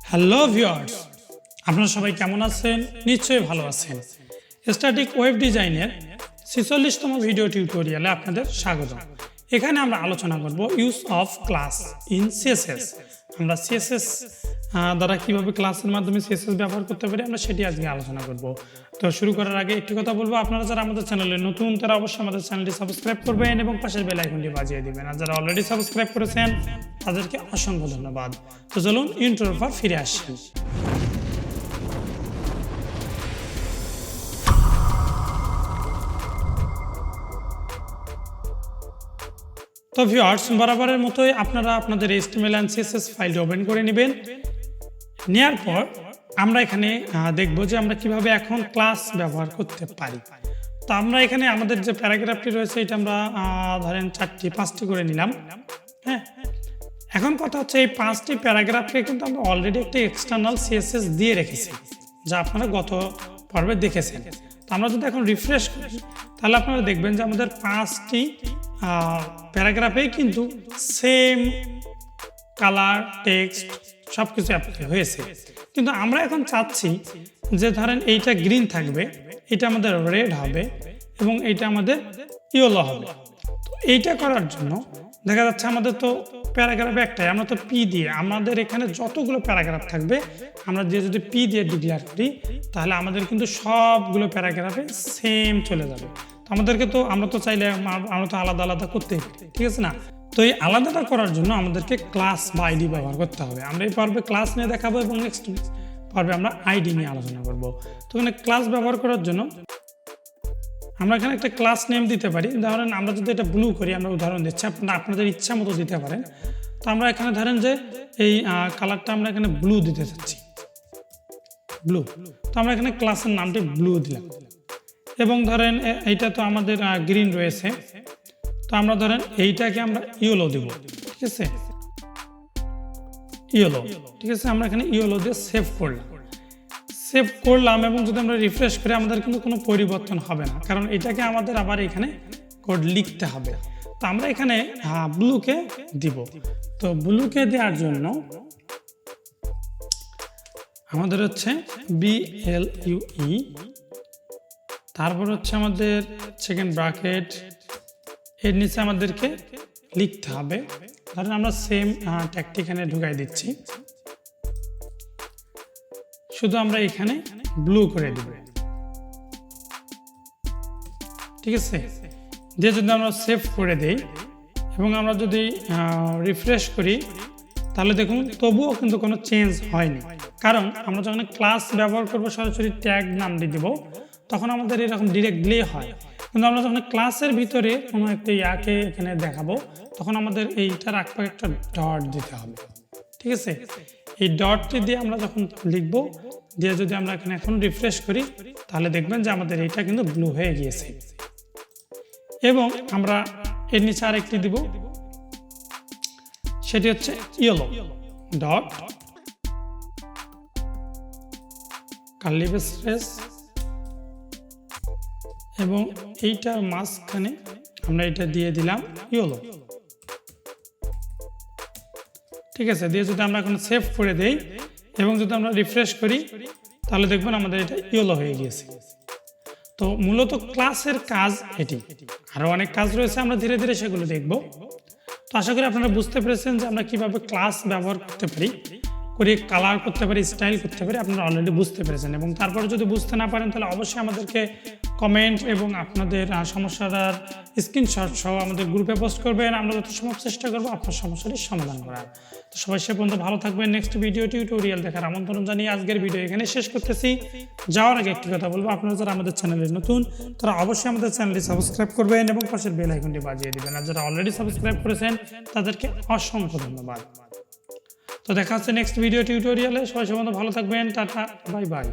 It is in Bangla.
হ্যালো ভিউয়ার্স, আপনারা সবাই কেমন আছেন? নিশ্চয়ই ভালো আছেন। স্ট্যাটিক ওয়েব ডিজাইনের 46তম ভিডিও টিউটোরিয়ালে আপনাদের স্বাগত। এখানে আমরা আলোচনা করব use of class in CSS. আমরা সিএসএস দ্বারা কিভাবে ক্লাসের মাধ্যমে সিএসএস ব্যবহার করতে পারি আমরা সেটি আজকে আলোচনা করব। তো শুরু করার আগে একটি কথা বলবো, আপনারা যারা আমাদের চ্যানেলে নতুন তারা অবশ্যই আমাদের চ্যানেলটি সাবস্ক্রাইব করবেন এবং পাশের বেল আইকনটি বাজিয়ে দিবেন। আর যারা অলরেডি সাবস্ক্রাইব করেছেন তাদেরকে অসংখ্য ধন্যবাদ। তো চলুন ইন্ট্রোর পর ফিরে আসি। তো ভিউয়ার্স, বরাবরের মতোই আপনারা আপনাদের HTML and CSS ফাইলটি ওপেন করে নেবেন। নেওয়ার পর আমরা এখানে দেখব যে আমরা কিভাবে এখন ক্লাস ব্যবহার করতে পারি। তো আমরা এখানে আমাদের যে প্যারাগ্রাফটি রয়েছে এটা আমরা ধরেন 5টি করে নিলাম। হ্যাঁ, এখন কথা হচ্ছে এই 5টি প্যারাগ্রাফকে কিন্তু আমরা অলরেডি একটি এক্সটার্নাল CSS দিয়ে রেখেছি, যা আপনারা গত পর্বে দেখেছেন। তো আমরা যদি এখন রিফ্রেশ করি তাহলে আপনারা দেখবেন যে আমাদের 5টি প্যারাগ্রাফেই কিন্তু সেম কালার, টেক্সট সব কিছু অ্যাপ্লাই হয়েছে। কিন্তু আমরা এখন চাচ্ছি যে ধরেন এইটা গ্রিন থাকবে, এটা আমাদের রেড হবে এবং এইটা আমাদের ইয়েলো হবে। তো এইটা করার জন্য দেখা যাচ্ছে আমাদের তো প্যারাগ্রাফ একটাই, আমরা তো পি দিয়ে আমাদের এখানে যতগুলো প্যারাগ্রাফ থাকবে আমরা যদি পি দিয়ে ডিক্লেয়ার করি তাহলে আমাদের কিন্তু সবগুলো প্যারাগ্রাফে সেম চলে যাবে। তো আমাদেরকে তো আমরা তো চাইলে আমরা তো আলাদা আলাদা করতেই পারি, ঠিক আছে না? তো এই আলাদাটা করার জন্য আমাদেরকে ক্লাস বা আইডি ব্যবহার করতে হবে। আমরা এই পর্বে ক্লাস নিয়ে দেখাবো এবং নেক্সট পর্বে আমরা আইডি নিয়ে আলোচনা করব। তো এখানে ক্লাস ব্যবহার করার জন্য আমরা এখানে একটা ক্লাস নেম দিতে পারি। ধরেন আমরা যদি এটা ব্লু করি, আমরা উদাহরণ দিচ্ছি, আপনাদের ইচ্ছা মতো দিতে পারেন। তো আমরা এখানে ধরেন যে এই কালারটা আমরা এখানে ব্লু দিতে চাচ্ছি, ব্লু। তো আমরা এখানে ক্লাসের নামটি ব্লু দিলাম এবং ধরেন এইটা তো আমাদের গ্রিন রয়েছে, তো আমরা ধরেন এইটাকে আমরা ইয়েলো দিব, ঠিক আছে? ইয়েলো, ঠিক আছে? আমরা এখানে ইয়েলো দিয়ে সেভ করলাম এবং যদি আমরা রিফ্রেশ করি আমাদের কিন্তু কোনো পরিবর্তন হবে না, কারণ এটাকে আমাদের আবার এখানে কোড লিখতে হবে। তো আমরা এখানে ব্লুকে দিব। তো ব্লুকে দেওয়ার জন্য আমাদের হচ্ছে BLUE, তারপর হচ্ছে আমাদের সেকেন্ড ব্র্যাকেট, এর নিচে আমাদেরকে লিখতে হবে। ধরেন আমরা সেম ট্যাগটি এখানে ঢুকাই দিচ্ছি, শুধু আমরা এখানে ব্লু করে দিব, ঠিক আছে? দিয়ে যদি আমরা সেভ করে দেই এবং আমরা যদি রিফ্রেশ করি তাহলে দেখুন তবুও কিন্তু কোনো চেঞ্জ হয়নি, কারণ আমরা যখন ক্লাস ব্যবহার করবো সরাসরি ট্যাগ নাম দিয়ে দিব তখন আমাদের এরকম ডিরেক্ট ডিলে হয়। কিন্তু আমরা যখন ক্লাসের ভিতরে কোনো একটা ইয়াকে এখানে দেখাবো তখন আমাদের এইটার আগে একটা ডট দিতে হবে, ঠিক আছে? এই ডটটি দিয়ে আমরা যখন লিখব দিয়ে যদি আমরা এখানে এখন রিফ্রেশ করি তাহলে দেখবেন যে আমাদের এইটা কিন্তু ব্লু হয়ে গিয়েছে। এবং আমরা এর নিচে আরেকটি দিব, সেটি হচ্ছে ইয়েলো ডট কার্লি ব্রেস এবং এইটার মাঝখানে আমরা এটা দিয়ে দিলাম ইয়েলো, ঠিক আছে? দিয়ে যদি আমরা এখন সেভ করে দেই এবং যদি আমরা রিফ্রেশ করি তাহলে দেখবেন আমাদের এটা ইয়েলো হয়ে গিয়েছে। তো মূলত ক্লাসের কাজ এটি, আরও অনেক কাজ রয়েছে, আমরা ধীরে ধীরে সেগুলো দেখব। তো আশা করি আপনারা বুঝতে পেরেছেন যে আমরা কিভাবে ক্লাস ব্যবহার করতে পারি, কালার করতে পারি, স্টাইল করতে পারি, আপনারা অলরেডি বুঝতে পেরেছেন। এবং তারপরে যদি বুঝতে না পারেন তাহলে অবশ্যই আমাদেরকে কমেন্ট এবং আপনাদের সমস্যার স্ক্রিনশট সহ আমাদের গ্রুপে পোস্ট করবেন। আমরা যথাসম্ভব চেষ্টা করবো আপনার সমস্যাটির সমাধান করার। তো সবাই সে পর্যন্ত ভালো থাকবেন। নেক্সট ভিডিও টিউটোরিয়াল দেখার আমন্ত্রণ জানিয়ে আজকের ভিডিও এখানে শেষ করতেছি। যাওয়ার আগে একটি কথা বলবো, আপনারা যারা আমাদের চ্যানেলে নতুন তারা অবশ্যই আমাদের চ্যানেলটি সাবস্ক্রাইব করবেন এবং পাশের বেল আইকনটি বাজিয়ে দিবেন। আর যারা অলরেডি সাবস্ক্রাইব করেছেন তাদেরকে অসংখ্য ধন্যবাদ। তো দেখা হচ্ছে নেক্সট ভিডিও টিউটোরিয়ালে। সবাই ভালো থাকবেন। Tata, bye bye.